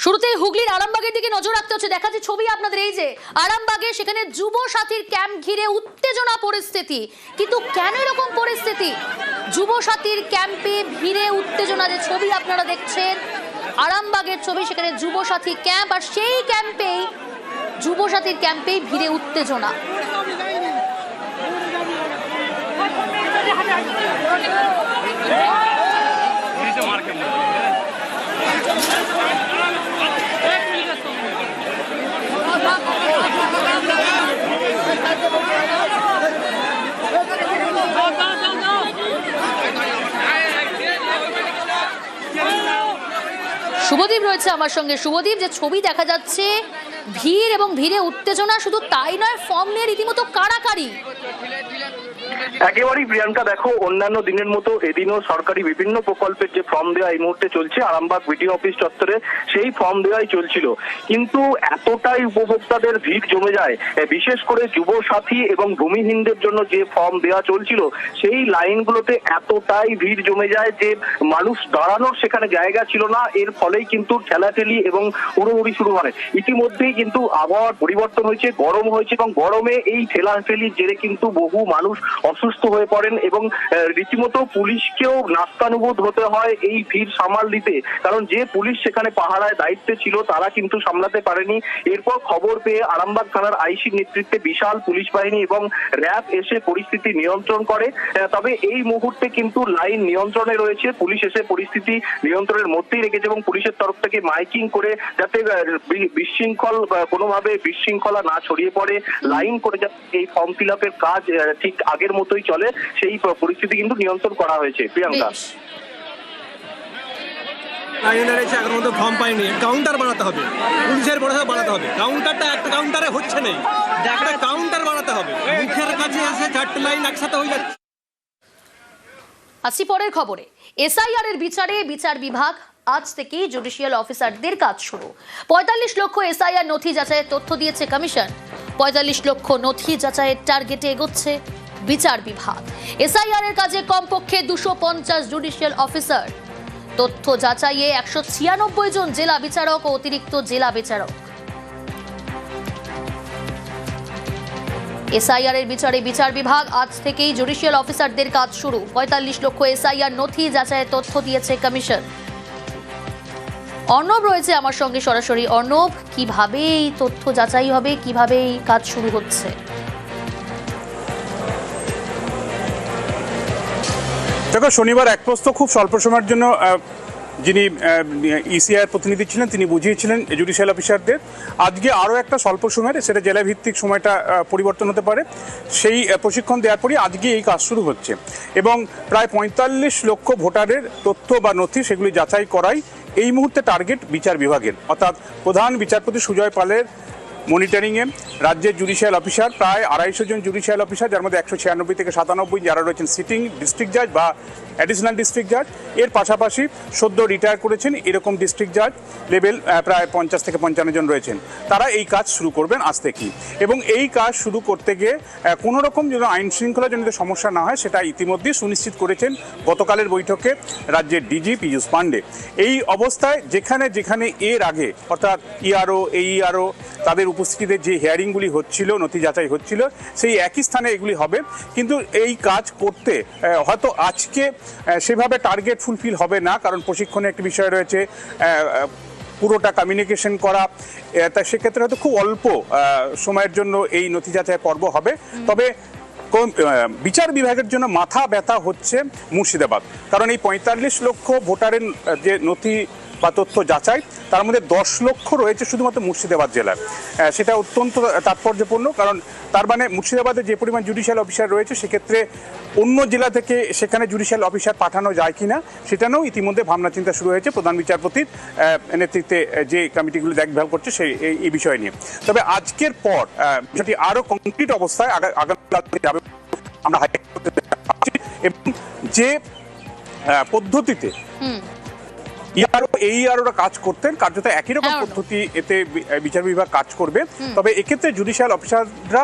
শুরুতেই হুগলির আরামবাগের দিকে নজর রাখতে হচ্ছে। দেখাচ্ছি ছবি আপনাদের, এই যে আরামবাগে, সেখানে যুব সাথীর ক্যাম্প ঘিরে উত্তেজনা পরিস্থিতি। কিন্তু কেন এরকম পরিস্থিতি? যুব সাথীর ক্যাম্পে ভিড়ে উত্তেজনা, যে ছবি আপনারা দেখছেন আরামবাগের ছবি, সেখানে যুব সাথী ক্যাম্প, আর সেই ক্যাম্পেই যুব সাথীর ক্যাম্পেই ভিড়ে উত্তেজনা। শুভদীপ রয়েছে আমার সঙ্গে। শুভদীপ, যে ছবি দেখা যাচ্ছে, ভিড় এবং ভিড়ে উত্তেজনা, শুধু তাই নয়, ফর্ম নিয়ে রীতিমতো কাড়াকাড়ি। একেবারেই প্রিয়াঙ্কা, দেখো অন্যান্য দিনের মতো এদিনও সরকারি বিভিন্ন প্রকল্পের যে ফর্ম দেওয়া এই মুহূর্তে চলছে আরামবাগ বিডিও অফিস চত্বরে, সেই ফর্ম দেওয়াই চলছিল। কিন্তু এতটাই উপভোক্তাদের ভিড় জমে যায়, বিশেষ করে যুব সাথী এবং ভূমিহীনদের জন্য যে ফর্ম দেওয়া চলছিল সেই লাইনগুলোতে এতটাই ভিড় জমে যায় যে মানুষ দাঁড়ানোর সেখানে জায়গা ছিল না। এর ফলেই কিন্তু ঠেলাঠেলি এবং হুড়োহুড়ি শুরু হয়। ইতিমধ্যেই কিন্তু আবহাওয়ার পরিবর্তন হয়েছে, গরম হয়েছে, এবং গরমে এই ঠেলাঠেলির জেরে কিন্তু বহু মানুষ অসুস্থ হয়ে পড়েন এবং রীতিমতো পুলিশকেও নাস্তানুবোধ হতে হয় এই ভিড় সামাল দিতে। কারণ যে পুলিশ সেখানে পাহারায় দায়িত্বে ছিল তারা কিন্তু সামলাতে পারেনি। এরপর খবর পেয়ে আরামবাগ থানার আইসির নেতৃত্বে বিশাল পুলিশ বাহিনী এবং র্যাব এসে পরিস্থিতি নিয়ন্ত্রণ করে। তবে এই মুহূর্তে কিন্তু লাইন নিয়ন্ত্রণে রয়েছে, পুলিশ এসে পরিস্থিতি নিয়ন্ত্রণের মধ্যেই রেখেছে এবং পুলিশের তরফ থেকে মাইকিং করে যাতে কোনোভাবে বিশৃঙ্খলা না ছড়িয়ে পড়ে, লাইন করে যাতে এই ফর্ম ফিল আপের কাজ ঠিক আগের মতোই চলে, সেই পরিস্থিতি কিন্তু নিয়ন্ত্রণ করা হয়েছে। প্রিয়াঙ্কা, আগের মতো ফর্ম পাইনি, কাউন্টার বানাতে হবে, পুলিশের বড় বানাতে হবে। কাউন্টারটা একটা কাউন্টারে হচ্ছে না, একটা কাউন্টার বানাতে হবে। মুখের কাছে এসে চারটে লাইন একসাথে হয়ে যাচ্ছে। আসি পরের খবরে। এসআইআর এর বিচারে বিচার বিভাগ আজ থেকেই জুডিশিয়াল অফিসারদের কাজ শুরু। ৪৫ লক্ষ এসআইআর নথি যাচাইয়ের তথ্য দিয়েছে কমিশন। ৪৫ লক্ষ নথি যাচাইয়ের টার্গেটে এগোচ্ছে বিচার বিভাগ। এসআইআর এর কাজে কমপক্ষে ২৫০ জুডিশিয়াল অফিসার। তথ্য যাচাইয়ে ১৯৬ জন জেলা বিচারক ও অতিরিক্ত জেলা বিচারক। এসআইআর এর বিচারে বিচার বিভাগ আজ থেকেই জুডিশিয়াল অফিসারদের কাজ শুরু। ৪৫ লক্ষ এসআইআর নথি যাচাইয়ের তথ্য দিয়েছে কমিশন। অর্ণব রয়েছে আমার সঙ্গে সরাসরি। অর্ণব, কিভাবে এই তথ্য যাচাই হবে, কিভাবে এই কাজ শুরু হচ্ছে? দেখো, শনিবার এক প্রস্ত খুব স্বল্প সময়ের জন্য যিনি ইসিআইয়ের প্রতিনিধি ছিলেন তিনি বুঝিয়েছিলেন জুডিশিয়াল অফিসারদের। আজকে আরও একটা স্বল্প সময়ের, সেটা জেলা ভিত্তিক সময়টা পরিবর্তন হতে পারে, সেই প্রশিক্ষণ দেওয়ার পরই আজকে এই কাজ শুরু হচ্ছে। এবং প্রায় ৪৫ লক্ষ ভোটারের তথ্য বা নথি সেগুলি যাচাই করাই এই মুহূর্তে টার্গেট বিচার বিভাগের, অর্থাৎ প্রধান বিচারপতি সুজয় পালের মনিটরিংয়ে রাজ্যের জুডিশিয়াল অফিসার প্রায় ২৫০ জন জুডিশিয়াল অফিসার, যার মধ্যে ১৯৬ থেকে ৯৭ যারা রয়েছেন সিটিং ডিস্ট্রিক্ট জাজ বা অ্যাডিশনাল ডিস্ট্রিক্ট জাজ। এর পাশাপাশি সদ্য রিটায়ার করেছেন এরকম ডিস্ট্রিক্ট জাজ লেভেল প্রায় ৫০ থেকে ৫৫ জন রয়েছেন। তারা এই কাজ শুরু করবেন আজ থেকেই। এবং এই কাজ শুরু করতে গিয়ে কোনো রকম যেন আইন শৃঙ্খলাজনিত সমস্যা না হয় সেটা ইতিমধ্যেই সুনিশ্চিত করেছেন গতকালের বৈঠকে রাজ্যের ডিজি পীযূষ পাণ্ডে। এই অবস্থায় যেখানে যেখানে এর আগে অর্থাৎ ইআরও, এইআরও তাদের উপস্থিতিতে যে হিয়ারিংগুলি হচ্ছিল, নথি যাচাই হচ্ছিল, সেই একই স্থানে এগুলি হবে। কিন্তু এই কাজ করতে হয়তো আজকে সেভাবে টার্গেট ফুলফিল হবে না, কারণ প্রশিক্ষণে একটি বিষয় রয়েছে, পুরোটা কমিউনিকেশন করা, তা সেক্ষেত্রে হয়তো খুব অল্প সময়ের জন্য এই নথি যাচাই পর্ব হবে। তবে বিচার বিভাগের জন্য মাথা ব্যথা হচ্ছে মুর্শিদাবাদ, কারণ এই ৪৫ লক্ষ ভোটারের যে নথি বা তথ্য যাচাই, তার মধ্যে ১০ লক্ষ রয়েছে শুধুমাত্র মুর্শিদাবাদ জেলার। সেটা অত্যন্ত তাৎপর্যপূর্ণ, কারণ তার মানে মুর্শিদাবাদে যে পরিমাণ জুডিশিয়াল অফিসার রয়েছে সেক্ষেত্রে অন্য জেলা থেকে সেখানে জুডিশিয়াল অফিসার পাঠানো যায় কিনা সেটা নিয়েও ইতিমধ্যে ভাবনা চিন্তা শুরু হয়েছে প্রধান বিচারপতির নেতৃত্বে যে কমিটিগুলি দেখভাল করছে সেই এই বিষয় নিয়ে। তবে আজকের পর যেটি আরও কমপ্লিট অবস্থায় আগামী যাবে আমরা হাইকোর্টে, এবং যে পদ্ধতিতে এইআরওরা কাজ করতেন কার্যত একই রকম পদ্ধতি এতে বিচার বিভাগ কাজ করবে। তবে এক্ষেত্রে জুডিশিয়াল অফিসাররা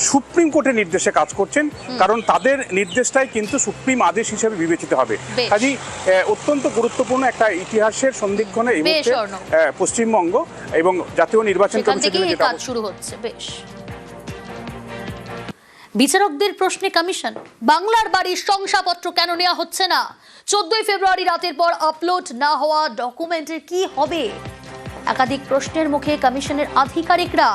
সুপ্রিম কোর্টের নির্দেশে কাজ করছেন, কারণ তাদের নির্দেশটাই কিন্তু সুপ্রিম আদেশ হিসেবে বিবেচিত হবে। বেশ। কাজেই অত্যন্ত গুরুত্বপূর্ণ একটা ইতিহাসের সন্ধিক্ষণে এই বেশ, মুহূর্তে অর্ণব। পশ্চিমবঙ্গ এবং জাতীয় নির্বাচন সেখান কমিশনের থেকেই এই যেটা কাজ শুরু হচ্ছে। বেশ। বিচারকদের প্রশ্নে কমিশন, বাংলার বাড়ির শংসাপত্র কেন নেওয়া হচ্ছে না? 14 ফেব্রুয়ারি রাতের পর আপলোড না হওয়া ডকুমেন্টের কি হবে? একাধিক প্রশ্নের মুখে কমিশনের আধিকারিকরা।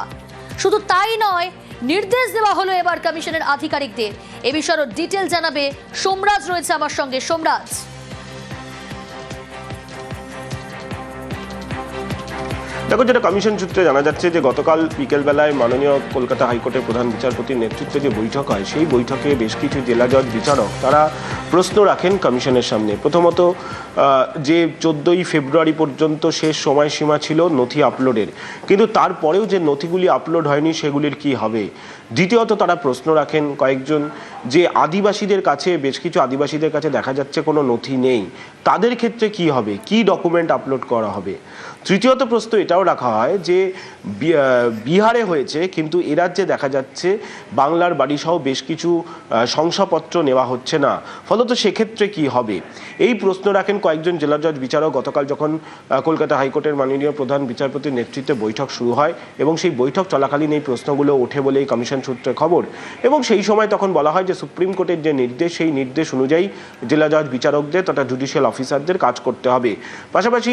শুধু তাই নয়, নির্দেশ দেওয়া হলো এবার কমিশনের আধিকারিকদের। এ বিষয়ে ডিটেল জানাবে সোমরাজ, রয়েছে আমার সঙ্গে। সোমরাজ, দেখো, যেটা কমিশন সূত্রে জানা যাচ্ছে যে গতকাল বিকেলবেলায় মাননীয় কলকাতা হাইকোর্টের প্রধান বিচারপতির নেতৃত্বে যে বৈঠক হয়, সেই বৈঠকে বেশ কিছু জেলা জজ বিচারক তারা প্রশ্ন রাখেন কমিশনের সামনে। প্রথমত, যে 14 ফেব্রুয়ারি পর্যন্ত শেষ সময়সীমা ছিল নথি আপলোডের, কিন্তু তারপরেও যে নথিগুলি আপলোড হয়নি সেগুলির কি হবে। দ্বিতীয়ত, তারা প্রশ্ন রাখেন কয়েকজন যে আদিবাসীদের কাছে, বেশ কিছু আদিবাসীদের কাছে দেখা যাচ্ছে কোনো নথি নেই, তাদের ক্ষেত্রে কি হবে, কি ডকুমেন্ট আপলোড করা হবে। তৃতীয়ত প্রশ্ন এটাও রাখা হয় যে বিহারে হয়েছে, কিন্তু এ রাজ্যে দেখা যাচ্ছে বাংলার বাড়িসহ বেশ কিছু শংসাপত্র নেওয়া হচ্ছে না, ফলত সেক্ষেত্রে কি হবে। এই প্রশ্ন রাখেন কয়েকজন জেলা জজ বিচারক গতকাল যখন কলকাতা হাইকোর্টের মাননীয় প্রধান বিচারপতির নেতৃত্বে বৈঠক শুরু হয়, এবং সেই বৈঠক চলাকালীন এই প্রশ্নগুলো ওঠে বলেই কমিশন সূত্রে খবর। এবং সেই সময় তখন বলা হয় যে সুপ্রিম কোর্টের যে নির্দেশ, সেই নির্দেশ অনুযায়ী জেলা জজ বিচারকদের তথা জুডিশিয়াল অফিসারদের কাজ করতে হবে। পাশাপাশি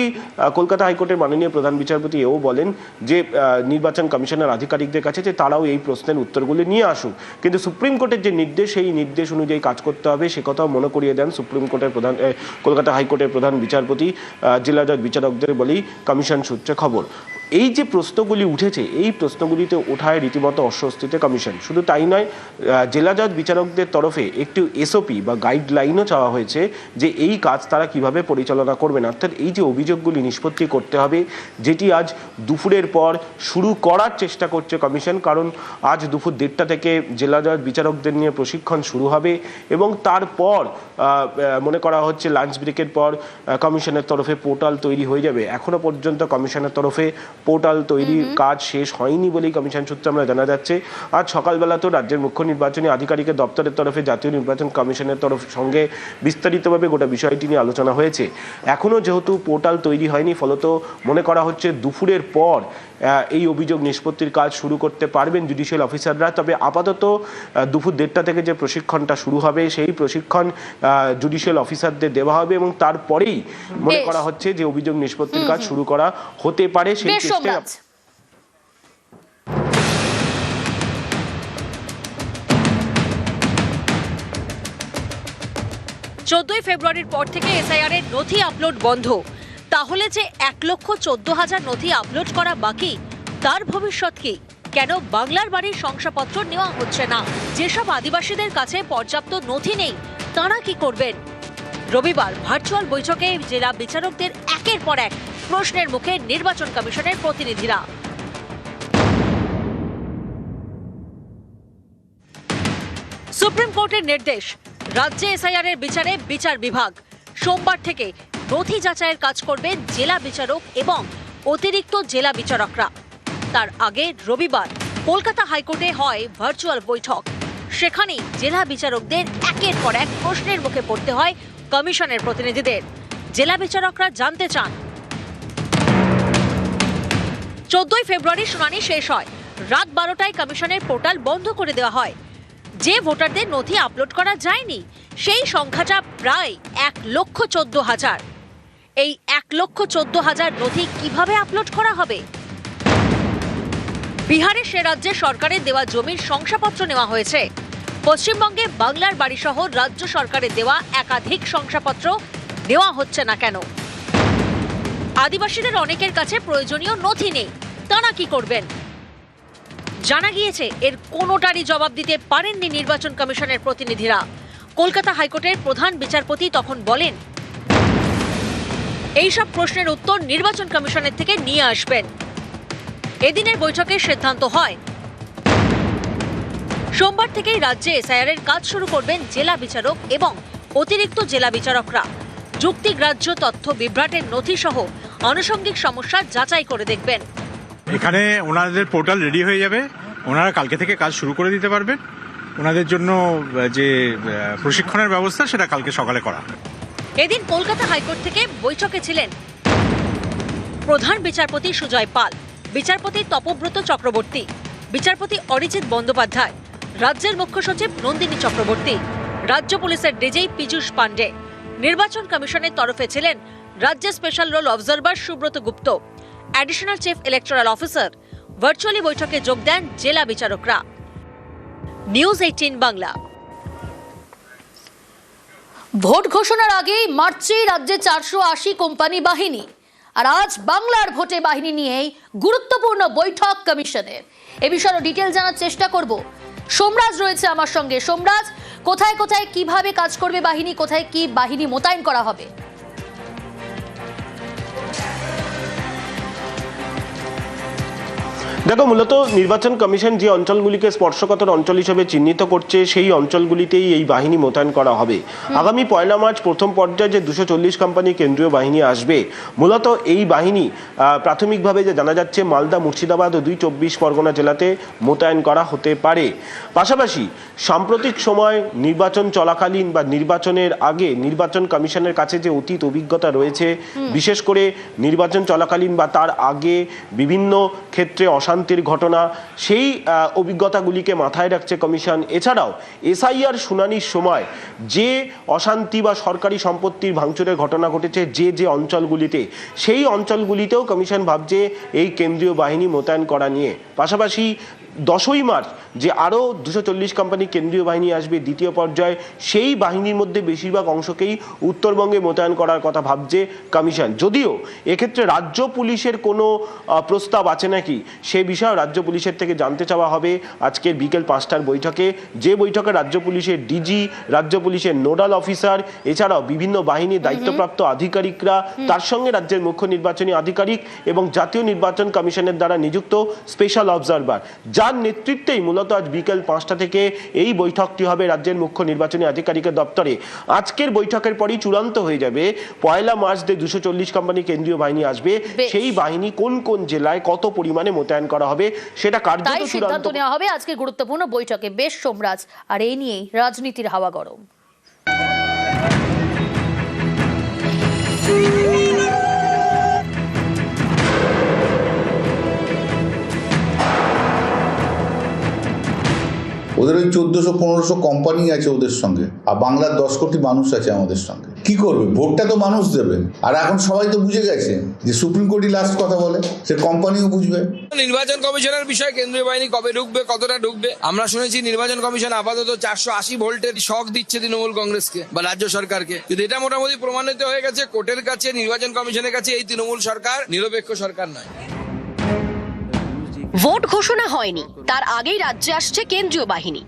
কলকাতা হাইকোর্টের মাননীয় প্রধান বিচারপতি এও বলেন যে নির্বাচন কমিশনের আধিকারিকদের কাছে যে তারাও এই প্রশ্নের উত্তরগুলি নিয়ে আসুন, কিন্তু সুপ্রিম কোর্টের যে নির্দেশ, সেই নির্দেশ অনুযায়ী কাজ করতে হবে, সে কথাও মনে করিয়ে দেন সুপ্রিম কোর্টের কলকাতা হাইকোর্টের প্রধান বিচারপতি জেলা জজ বিচারকদের বলেই কমিশন সূত্রে খবর। এই যে প্রশ্নগুলি উঠেছে, এই প্রশ্নগুলিতে ওঠায় রীতিমতো অস্বস্তিতে কমিশন। শুধু তাই নয়, জেলা জজ বিচারকদের তরফে একটি এসওপি বা গাইডলাইনও চাওয়া হয়েছে যে এই কাজ তারা কিভাবে পরিচালনা করবেন। অর্থাৎ এই যে অভিযোগগুলি নিষ্পত্তি করতে হবে, যেটি আজ দুপুরের পর শুরু করার চেষ্টা করছে কমিশন, কারণ আজ দুপুর 1:30 থেকে জেলা জজ বিচারকদের নিয়ে প্রশিক্ষণ শুরু হবে, এবং তারপর মনে করা হচ্ছে লাঞ্চ ব্রেকের পর কমিশনের তরফে পোর্টাল তৈরি হয়ে যাবে। এখনো পর্যন্ত কমিশনের তরফে পোর্টাল তৈরির কাজ শেষ হয়নি বলেই কমিশন সূত্রে আমরা জানা যাচ্ছে। আজ সকালবেলাতেও রাজ্যের মুখ্য নির্বাচনী আধিকারিকের দপ্তরের তরফে জাতীয় নির্বাচন কমিশনের সঙ্গে বিস্তারিতভাবে গোটা বিষয়টি নিয়ে আলোচনা হয়েছে। এখনও যেহেতু পোর্টাল তৈরি হয়নি, ফলত মনে করা হচ্ছে দুপুরের পর এই অভিযোগ নিষ্পত্তির কাজ শুরু করতে পারবেন জুডিশিয়াল অফিসাররা। তবে আপাতত দুপুর 1:30 থেকে যে প্রশিক্ষণটা শুরু হবে, সেই প্রশিক্ষণ জুডিশিয়াল অফিসারদের দেওয়া হবে, এবং তারপরেই মনে করা হচ্ছে যে অভিযোগ নিষ্পত্তির কাজ শুরু করা হতে পারে। সেই চেষ্টায় 14 ফেব্রুয়ারির পর থেকে এসআইআর এর নথি আপলোড বন্ধ। তাহলে যে 1,14,000 নথি আপলোড করা বাকি, তার ভবিষ্যৎ কি? কেন বাংলার বাড়ির শংসাপত্র নেওয়া হচ্ছে না? যেসব আদিবাসীদের কাছে পর্যাপ্ত নথি নেই, তারা কি করবেন? রবিবার ভার্চুয়াল বৈঠকে জেলা বিচারকদের একের পর এক প্রশ্নের মুখে নির্বাচন কমিশনের প্রতিনিধিরা। সুপ্রিম কোর্টের নির্দেশ, রাজ্যে এসআইআর এর বিচারে বিচার বিভাগ। সোমবার থেকে নথি যাচাইয়ের কাজ করবেন জেলা বিচারক এবং অতিরিক্ত জেলা বিচারকরা। তার আগে রবিবার কলকাতা হাইকোর্টে হয় ভার্চুয়াল বৈঠক। সেখানেই জেলা বিচারকদের একের পর এক প্রশ্নের মুখে পড়তে হয় কমিশনের প্রতিনিধিদের। জেলা বিচারকরা জানতে চান, 14 ফেব্রুয়ারি শুনানি শেষ হয়, রাত 12টায় কমিশনের পোর্টাল বন্ধ করে দেওয়া হয়। যে ভোটারদের নথি আপলোড করা যায়নি, সেই সংখ্যাটা প্রায় 1,14,000। এই 1,14,000 নথি কিভাবে আপলোড করা হবে? বিহারে সে রাজ্যে সরকারের দেওয়া জমির শংসাপত্র নেওয়া হয়েছে। পশ্চিমবঙ্গে বাংলার বাড়ি সহ রাজ্য সরকারের দেওয়া একাধিক শংসাপত্র নেওয়া হচ্ছে না কেন? আদিবাসীদের অনেকের কাছে প্রয়োজনীয় নথি নেই, তারা কি করবেন? জানা গিয়েছে এর কোনোটারই জবাব দিতে পারেননি নির্বাচন কমিশনের প্রতিনিধিরা। কলকাতা হাইকোর্টের প্রধান বিচারপতি তখন বলেন, এইসব প্রশ্নের উত্তর নির্বাচন কমিশনের থেকে নিয়ে আসবেন। এদিনের বৈঠকে সিদ্ধান্ত হয়, সোমবার থেকেই রাজ্যে এসআইআর এর কাজ শুরু করবেন জেলা বিচারক এবং অতিরিক্ত জেলা বিচারকরা। যুক্তিগ্রাহ্য তথ্য বিভ্রাটের নথি সহ আনুষঙ্গিক সমস্যা যাচাই করে দেখবেন। এখানে ওনাদের পোর্টাল রেডি হয়ে যাবে, ওনারা কালকে থেকে কাজ শুরু করে দিতে পারবেন। ওনাদের জন্য যে প্রশিক্ষণের ব্যবস্থা সেটা কালকে সকালে করা হবে। এদিন কলকাতা হাইকোর্ট থেকে বৈঠকে ছিলেন প্রধান বিচারপতি সুজয় পাল, বিচারপতি তপব্রত চক্রবর্তী, বিচারপতি অরিজিৎ বন্দ্যোপাধ্যায়, রাজ্যের মুখ্য সচিব নন্দিনী চক্রবর্তী, রাজ্য পুলিশের ডিজি পীযূষ পান্ডে। নির্বাচন কমিশনের তরফে ছিলেন রাজ্যের special roll observer Subrata Gupta, additional chief electoral officer. Virtually বৈঠকে যোগ দেন জেলা বিচারকরা। নিউজ 18 বাংলা। ভোট ঘোষণার আগেই মার্চে রাজ্যে 480 কোম্পানি বাহিনী, আর আজ বাংলার ভোটে বাহিনী নিয়েই গুরুত্বপূর্ণ বৈঠক কমিশনের। এ বিষয়ে ডিটেল জানার চেষ্টা করব। সোমরাজ রয়েছে আমার সঙ্গে। সোমরাজ, কোথায় কোথায় কিভাবে কাজ করবে বাহিনী, কোথায় কি বাহিনী মোতায়েন করা হবে? দেখো, মূলত নির্বাচন কমিশন যে অঞ্চলগুলিকে স্পর্শকাতর অঞ্চল হিসেবে চিহ্নিত করছে সেই অঞ্চলগুলিতেই এই বাহিনী মোতায়েন করা হবে। আগামী 1 মার্চ প্রথম পর্যায়ে যে 240 কোম্পানি কেন্দ্রীয় বাহিনী আসবে, মূলত এই বাহিনী প্রাথমিকভাবে যে জানা যাচ্ছে মালদা, মুর্শিদাবাদ ও 2 24 পরগনা জেলাতে মোতায়েন করা হতে পারে। পাশাপাশি সাম্প্রতিক সময় নির্বাচন চলাকালীন বা নির্বাচনের আগে নির্বাচন কমিশনের কাছে যে অতীত অভিজ্ঞতা রয়েছে, বিশেষ করে নির্বাচন চলাকালীন বা তার আগে বিভিন্ন ক্ষেত্রে অশান্তির ঘটনা, সেই অভিজ্ঞতাগুলিকে মাথায় রাখছে কমিশন। এছাড়াও এসআইআর শুনানির সময় যে অশান্তি বা সরকারি সম্পত্তির ভাঙচুরের ঘটনা ঘটেছে যে অঞ্চলগুলিতে, সেই অঞ্চলগুলিতেও কমিশন ভাবছে এই কেন্দ্রীয় বাহিনী মোতায়েন করা নিয়ে। পাশাপাশি 10ই মার্চ যে আরও 240 কোম্পানি কেন্দ্রীয় বাহিনী আসবে দ্বিতীয় পর্যায়ে, সেই বাহিনীর মধ্যে বেশিরভাগ অংশকেই উত্তরবঙ্গে মোতায়েন করার কথা ভাবছে কমিশন। যদিও এক্ষেত্রে রাজ্য পুলিশের কোনো প্রস্তাব আছে নাকি সে বিষয়ে রাজ্য পুলিশের থেকে জানতে চাওয়া হবে আজকের বিকেল 5টার বৈঠকে। যে বৈঠকে রাজ্য পুলিশের ডিজি, রাজ্য পুলিশের নোডাল অফিসার, এছাড়াও বিভিন্ন বাহিনীর দায়িত্বপ্রাপ্ত আধিকারিকরা, তার সঙ্গে রাজ্যের মুখ্য নির্বাচনী আধিকারিক এবং জাতীয় নির্বাচন কমিশনের দ্বারা নিযুক্ত স্পেশাল অবজারভার, যার নেতৃত্বেই মূলত আজ বিকেল 5টা থেকে এই বৈঠকটি হবে রাজ্যের মুখ্য নির্বাচনী আধিকারিকের দপ্তরে। আজকের বৈঠকের পরই চূড়ান্ত হয়ে যাবে 1 মার্চ যে 240 কোম্পানি কেন্দ্রীয় বাহিনী আসবে, সেই বাহিনী কোন কোন জেলায় কত পরিমাণে মোতায়েন করা হবে সেটা কার্যত সিদ্ধান্ত নেওয়া হবে আজকে গুরুত্বপূর্ণ বৈঠকে। বেশ সোমরাজ, আর এই নিয়েই রাজনীতির হাওয়া গরম। ওদের ওই 1400-1500 কোম্পানি আছে ওদের সঙ্গে, আর বাংলার 10 কোটি মানুষ আছে আমাদের সঙ্গে। কি করবে? ভোটটা তো মানুষ দেবে। আর এখন সবাই তো বুঝে গেছে যে সুপ্রিম কোর্টই লাস্ট কথা বলে, সে কোম্পানিও বুঝবে। নির্বাচন কমিশনের বিষয়ে কেন্দ্রীয় বাহিনী কবে ঢুকবে, কতটা ঢুকবে? আমরা শুনেছি নির্বাচন কমিশন আপাতত 480 ভোল্টের শক দিচ্ছে তৃণমূল কংগ্রেসকে বা রাজ্য সরকারকে, কিন্তু এটা মোটামুটি প্রমাণিত হয়ে গেছে কোর্টের কাছে, নির্বাচন কমিশনের কাছে এই তৃণমূল সরকার নিরপেক্ষ সরকার নয়। ভোট ঘোষণা হয়নি, তার আগেই রাজ্যে আসছে কেন্দ্রীয় বাহিনী।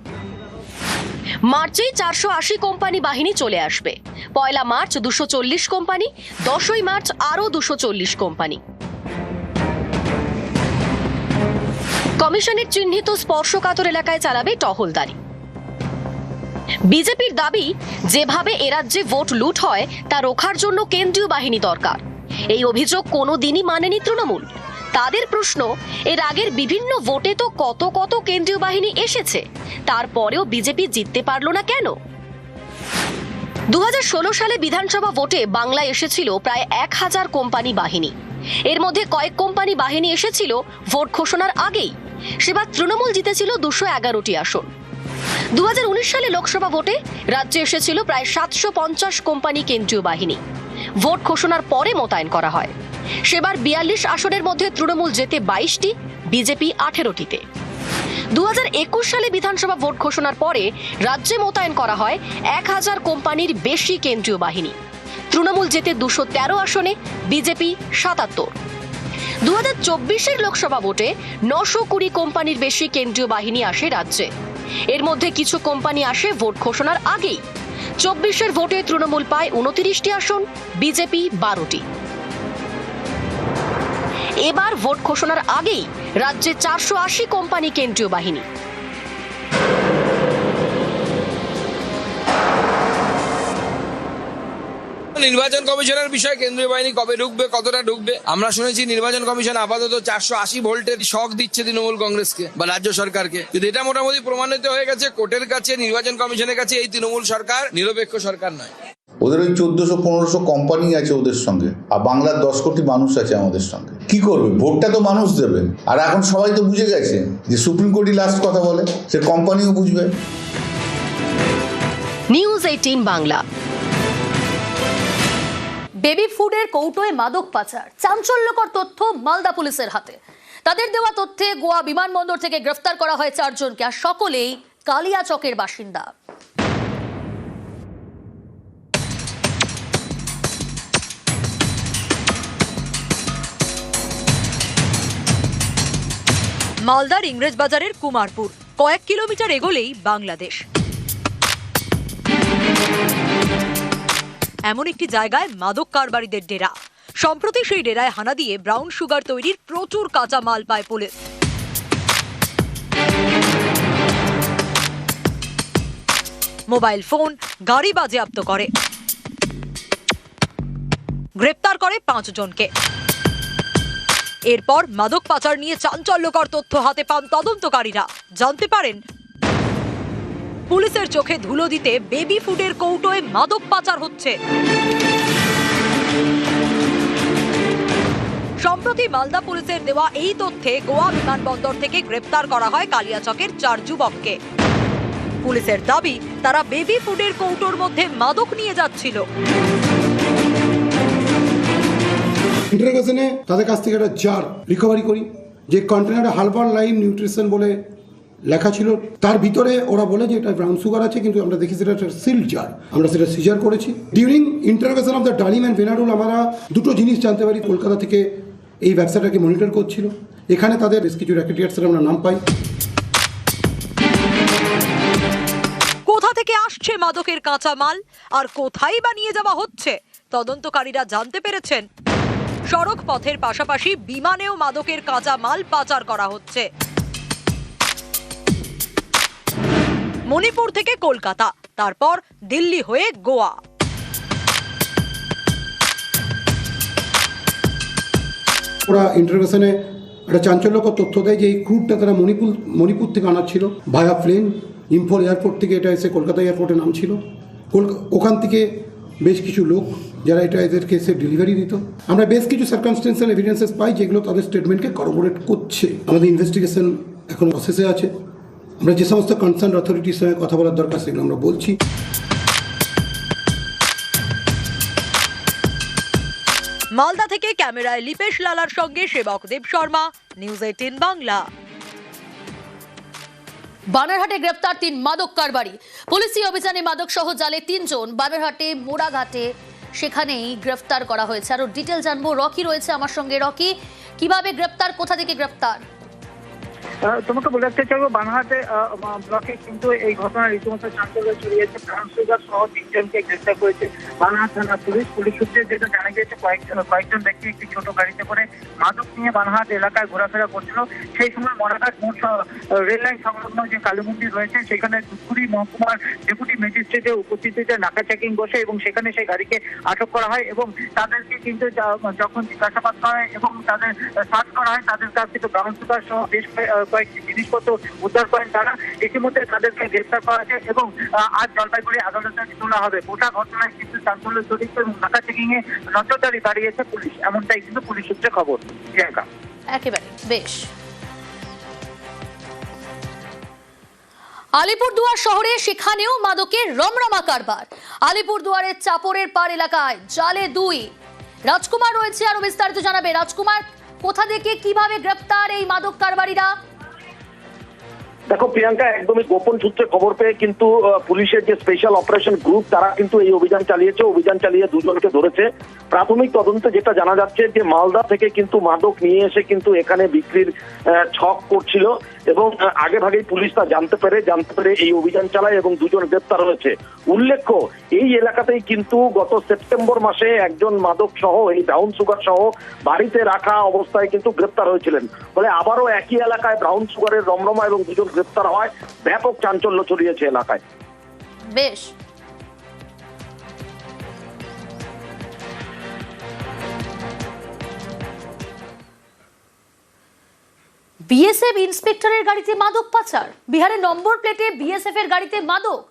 মার্চেই 480 কোম্পানি বাহিনী চলে আসবে। 1 মার্চ 240 কোম্পানি, 10ই মার্চ আরও 240 কোম্পানি। কমিশনের চিহ্নিত স্পর্শকাতর এলাকায় চালাবে টহলদারি। বিজেপির দাবি, যেভাবে এ রাজ্যে ভোট লুট হয় তা রোখার জন্য কেন্দ্রীয় বাহিনী দরকার। এই অভিযোগ কোনোদিনই মানেনি তৃণমূল। তাদের প্রশ্ন, এর আগের বিভিন্ন ভোটে তো কত কত কেন্দ্রীয় বাহিনী এসেছে, তারপরেও বিজেপি জিততে পারলো না কেন? 2016 সালে বিধানসভা ভোটে বাংলায় এসেছিল প্রায় 1000 কোম্পানি বাহিনী। এর মধ্যে কয়েক কোম্পানি বাহিনী এসেছিল ভোট ঘোষণার আগেই। সেবার তৃণমূল জিতেছিল 211টি আসন। 2019 সালে লোকসভা ভোটে রাজ্যে এসেছিল প্রায় 750 কোম্পানি কেন্দ্রীয় বাহিনী। ভোট ঘোষণার পরে মোতায়েন করা হয়। সেবার 42 আসনের মধ্যে তৃণমূল জেতে 22টি, বিজেপি 18টিতে। 2021 সালে বিধানসভা ভোট ঘোষণার পরে রাজ্যে মোতায়েন করা হয় 1000 কোম্পানির বেশি কেন্দ্রীয় বাহিনী। তৃণমূল জেতে 213 আসনে, বিজেপি 77। 2024 লোকসভা ভোটে 920 কোম্পানির বেশি কেন্দ্রীয় বাহিনী আসে রাজ্যে। এর মধ্যে কিছু কোম্পানি আসে ভোট ঘোষণার আগেই। 24 ভোটে তৃণমূল পায় 29টি আসন, বিজেপি 12টি। এবার ভোট ঘোষণার আগেই রাজ্যে 480 কোম্পানি কেন্দ্রীয় বাহিনী। নির্বাচন কমিশনের বিষয়ে কেন্দ্রীয় বাহিনী কবে ঢুকবে, কতটা ঢুকবে? আমরা শুনেছি নির্বাচন কমিশন আপাতত 480 ভোল্টের শক দিচ্ছে তৃণমূল কংগ্রেসকে বা রাজ্য সরকারকে, কিন্তু এটা মোটামুটি প্রমাণিত হয়ে গেছে কোর্টের কাছে, নির্বাচন কমিশনের কাছে এই তৃণমূল সরকার নিরপেক্ষ সরকার নয়। ওদের ওই 1400-1500 কোম্পানি আছে ওদের সঙ্গে, আর বাংলার 10 কোটি মানুষ আছে আমাদের সঙ্গে। কি করবে? ভোটটা তো মানুষ দেবে। আর এখন সবাই তো বুঝে গেছে যে সুপ্রিম কোর্টই লাস্ট কথা বলে, সে কোম্পানিও বুঝবে। নিউজ 18 বাংলা। বেবি ফুডের কৌটোয় মাদক পাচার, চাঞ্চল্যকর তথ্য মালদা পুলিশের হাতে। তাদের দেওয়া তথ্যে গোয়া বিমানবন্দর থেকে গ্রেফতার করা হয় 4 জনকে, আর সকলেই কালিয়াচকের বাসিন্দা। মালদার ইংরেজ বাজারের কুমারপুর, কয়েক কিলোমিটার এগোলেই বাংলাদেশ। এমন একটি জায়গায় মাদক কারবারিদের ডেরা। সম্প্রতি সেই ডেরায় হানা দিয়ে ব্রাউন সুগার তৈরির প্রচুর কাঁচা মাল পায় পুলিশ। মোবাইল ফোন, গাড়ি বাজেয়াপ্ত করে, গ্রেপ্তার করে 5 জনকে। এরপর মাদক পাচার নিয়ে চাঞ্চল্যকর তথ্য হাতে পান তদন্তকারীরা। জানতে পারেন পুলিশের চোখে ধুলো দিতে বেবি ফুডের কৌটোয় মাদক পাচার হচ্ছে। সম্প্রতি মালদা পুলিশের দেওয়া এই তথ্যে গোয়া বিমানবন্দর থেকে গ্রেপ্তার করা হয় কালিয়াচকের 4 যুবককে। পুলিশের দাবি তারা বেবি ফুডের কৌটোর মধ্যে মাদক নিয়ে যাচ্ছিল। ইন্টারোগেশনে তাদের কাছ থেকে একটা জার রিকভারি করি, যে কন্টেনারে হারবাল লাইম নিউট্রিশন বলে লেখা ছিল, তার ভিতরে ওরা বলে যে এটা ব্রাউন সুগার আছে, কিন্তু আমরা দেখি সেটা একটা সিল্ড জার। আমরা সেটা সিজার করেছি। ডিউরিং ইন্টারোগেশন অফ দ্য ডালিম অ্যান্ড ভেনারুল আমরা দুটো জিনিস জানতে পারি। কলকাতা থেকে এই ব্যবসাটাকে মনিটর করছিল, এখানে তাদের বেশ কিছু র্যাকেটিয়ার্সের আমরা নাম পাই। কোথা থেকে আসছে মাদকের কাঁচা মাল আর কোথায় বা নিয়ে যাওয়া হচ্ছে, তদন্তকারীরা জানতে পেরেছেন সড়ক পথের পাশাপাশি বিমানেও মাদকের কাঁচা মাল পাচার করা হচ্ছে। মণিপুর থেকে কলকাতা, তারপর দিল্লি হয়ে গোয়া। ওরা ইন্টারোগেশনে একটা চাঞ্চল্যকর তথ্য দেয় যে এই ক্রুডটা তারা মণিপুর থেকে আনাচ্ছিল ভায়া প্লেন। ইম্ফল এয়ারপোর্ট থেকে এটা এসে কলকাতা এয়ারপোর্টে নামছিল। ওখান থেকে বেশ কিছু লোক যারা এটা এদেরকে এসে ডেলিভারি দিত। আমরা বেশ কিছু সার্কামস্টেন্সিয়াল এভিডেন্সেস পাই যেগুলো তাদের স্টেটমেন্টকে করবোরেট করছে। আমাদের ইনভেস্টিগেশন এখন প্রসেসে আছে। আমরা যে সমস্ত কনসার্ন অথরিটির সঙ্গে কথা বলার দরকার সেগুলো আমরা বলছি। মালদা থেকে ক্যামেরায় লিপেশ লালার সঙ্গে সেবক দেব শর্মা, নিউজ 18 বাংলা। বানারহাটে গ্রেপ্তার 3 মাদক কারবারি। পুলিশি অভিযানে মাদক সহ জালে 3 জন। বানারহাটে মোড়াঘাটে সেখানেই গ্রেফতার করা হয়েছে। আরো ডিটেল জানবো, রকি রয়েছে আমার সঙ্গে। রকি, কিভাবে গ্রেপ্তার, কোথা থেকে গ্রেপ্তার? তোমাকে বলে রাখতে চাইবো, বানহাটে ব্লকে কিন্তু এই ঘটনা রীতিমতো চাঞ্চল্য ছড়িয়েছে। ব্রাউন সুগার সহ 3 জনকে গ্রেফতার করেছে বানহাট থানা পুলিশ। পুলিশ সূত্রে যেটা জানা গিয়েছে, কয়েকজন ব্যক্তি একটি ছোট গাড়িতে করে মাদক নিয়ে বানহাট এলাকায় ঘোরাফেরা করছিল। সেই সময় মরাঘাট মোড় রেল লাইন সংলগ্ন যে কালী মন্দির রয়েছে সেখানে ধূপগুড়ি মহকুমার ডেপুটি ম্যাজিস্ট্রেটের উপস্থিতিতে নাকা চেকিং বসে এবং সেখানে সেই গাড়িকে আটক করা হয় এবং তাদেরকে কিন্তু যখন জিজ্ঞাসাবাদ করা হয় এবং তাদের সার্চ করা হয়, তাদের কাছ থেকে ব্রাউন সুগার সহ বেশ কয়েকটি জিনিসপত্র উদ্ধার করেন তারা। ইতিমধ্যে তাদেরকে গ্রেফতার করা হয়েছে এবং আজ জলপাইগুড়ি আদালতে তোলা হবে। গোটা ঘটনায় কিন্তু চাঞ্চল্য ছড়িয়েছে এবং নাকা চেকিং এ নজরদারি বাড়িয়েছে পুলিশ, এমনটাই কিন্তু পুলিশ সূত্রে খবর। প্রিয়াঙ্কা, একেবারে বেশ। আলিপুরদুয়ার শহরে সেখানেও মাদকের রমরমা কারবার। আলিপুরদুয়ারের চাপড়ের পাড় এলাকায় জালে 2। রাজকুমার রয়েছে, আরো বিস্তারিত জানাবে। রাজকুমার, কোথা থেকে কিভাবে গ্রেপ্তার এই মাদক কারবারিরা? দেখো প্রিয়াঙ্কা, একদমই গোপন সূত্রে খবর পেয়ে কিন্তু পুলিশের যে স্পেশাল অপারেশন গ্রুপ তারা কিন্তু এই অভিযান চালিয়েছে। অভিযান চালিয়ে 2 জনকে ধরেছে। প্রাথমিক তদন্তে যেটা জানা যাচ্ছে যে মালদা থেকে কিন্তু মাদক নিয়ে এসে কিন্তু এখানে বিক্রির ছক করছিল এবং আগে ভাগেই পুলিশ তা জানতে পেরে এই অভিযান চালায় এবং 2 জন গ্রেপ্তার হয়েছে। উল্লেখ্য, এই এলাকাতেই কিন্তু গত সেপ্টেম্বর মাসে একজন মাদক সহ এই ব্রাউন সুগার সহ বাড়িতে রাখা অবস্থায় কিন্তু গ্রেপ্তার হয়েছিলেন। ফলে আবারও একই এলাকায় ব্রাউন সুগারের রমরমা এবং 2 জন গ্রেপ্তার হয়। ব্যাপক চাঞ্চল্য ছড়িয়েছে এলাকায়। বেশ। বিএসএফ ইন্সপেক্টরের গাড়িতে মাদক পাচার। বিহারের নম্বর প্লেটে বিএসএফ এর গাড়িতে মাদক।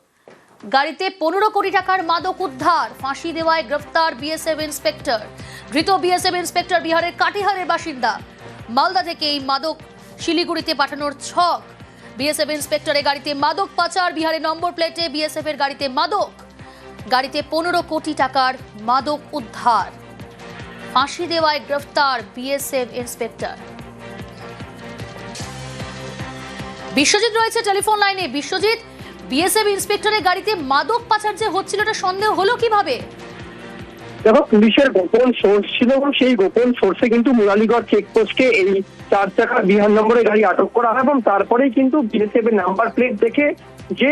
গাড়িতে 15 কোটি টাকার মাদক উদ্ধার। ফাঁসি দেওয়ায় গ্রেফতার বিএসএফ ইন্সপেক্টর। ধৃত বিএসএফ ইন্সপেক্টর বিহারের কাটিহারের বাসিন্দা। মালদা থেকে এই মাদক শিলিগুড়িতে পাঠানোর ছক। বিএসএফ ইন্সপেক্টরের গাড়িতে মাদক পাচার। বিহারের নম্বর প্লেটে বিএসএফ এর গাড়িতে মাদক। গাড়িতে 15 কোটি টাকার মাদক উদ্ধার। ফাঁসি দেওয়ায় গ্রেফতার বিএসএফ ইন্সপেক্টর। বিশ্বজিৎ রয়েছে টেলিফোন লাইনে। বিশ্বজিৎ, বিএসএফ ইন্সপেক্টরের গাড়িতে মাদক পাচার যে হচ্ছিল এটা সন্দেহ হলো কিভাবে? দেখো, পুলিশের গোপন সোর্স ছিল এবং সেই গোপন সোর্সে কিন্তু মুরালিগড় চেকপোস্টে এই 4 চাকার বিহার নম্বরের গাড়ি আটক করা হয় এবং তারপরেই কিন্তু বিএসএফ এর নাম্বার প্লেট দেখে যে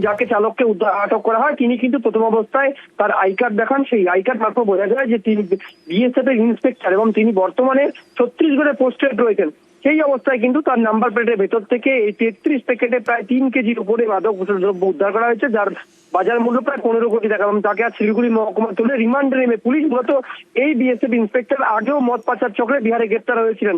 যাকে চালককে আটক করা হয় তিনি কিন্তু প্রথম অবস্থায় তার আই কার্ড দেখান। সেই আই কার্ড মারফত বোঝা যায় যে তিনি বিএসএফ এর ইন্সপেক্টর এবং তিনি বর্তমানে ছত্তিশগড়ে পোস্টেড রয়েছেন। সেই অবস্থায় কিন্তু তার নাম্বার প্লেটের ভেতর থেকে এই 33 প্যাকেটে প্রায় 3 কেজির উপরে মাদক দ্রব্য উদ্ধার করা হয়েছে, যার বাজার মূল্য প্রায় 15 কোটি টাকা। এবং তাকে আজ শিলিগুড়ি মহকুমা তুলে রিমান্ডে নেমে পুলিশ মূলত এই বিএসএফ ইন্সপেক্টর আগেও মদ পাচার চক্রে বিহারে গ্রেপ্তার হয়েছিলেন।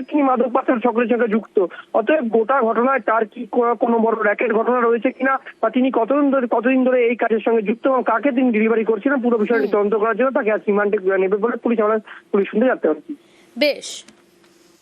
তিনি মাদক পাচার চক্রের সঙ্গে যুক্ত। অতএব গোটা ঘটনায় তার কি কোনো বড় র্যাকেট ঘটনা রয়েছে কিনা বা তিনি কতদিন ধরে এই কাজের সঙ্গে যুক্ত এবং কাকে তিনি ডেলিভারি করছিলেন পুরো বিষয়টি তদন্ত করার জন্য তাকে আজ রিমান্ডে নেবে বলে পুলিশ সূত্রে জানতে পারছি। বেশ।